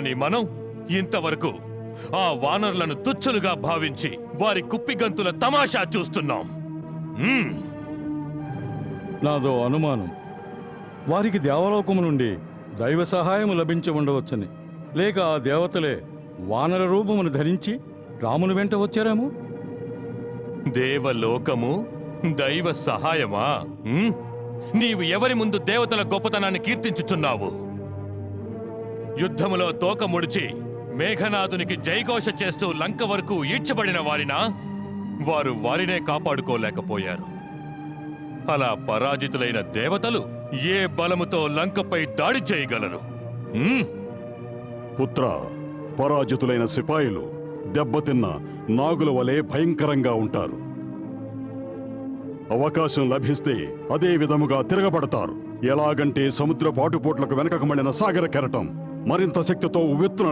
అని మనం ఇంతవరకు ఆ వానరులను తుచ్చులుగా భావించి వారి కుప్పిగంతుల తమాషా చూస్తున్నాం. నాదో అనుమానం. వారికి దేవలోకము నుండి దైవ సహాయం లభించి ఉండవచ్చని, లేక ఆ దేవతలే వానర రూపమును ధరించి రాముని వెంట వచ్చారేమో. దేవలోకము దైవ సహాయమా? నీవు ఎవరి ముందు దేవతల గొప్పతనాన్ని కీర్తించుచున్నావు? యుద్ధములో తోక ముడిచి మేఘనాథునికి జైఘోష చేస్తూ లంక వరకు ఈడ్చబడిన వారినా? వారు వారినే కాపాడుకోలేకపోయారు. అలా పరాజితులైన దేవతలు ఏ బలముతో లంకపై దాడి చేయగలరు? పుత్ర, పరాజితులైన సిపాయిలు దెబ్బతిన్న నాగుల వలె భయంకరంగా ఉంటారు. అవకాశం లభిస్తే అదే విధముగా తిరగబడతారు. ఎలాగంటే సముద్ర పాటుపోట్లకు వెనకకు మళ్ళిన సాగర కెరటం మరింత శక్తితో ఉవ్వెత్తున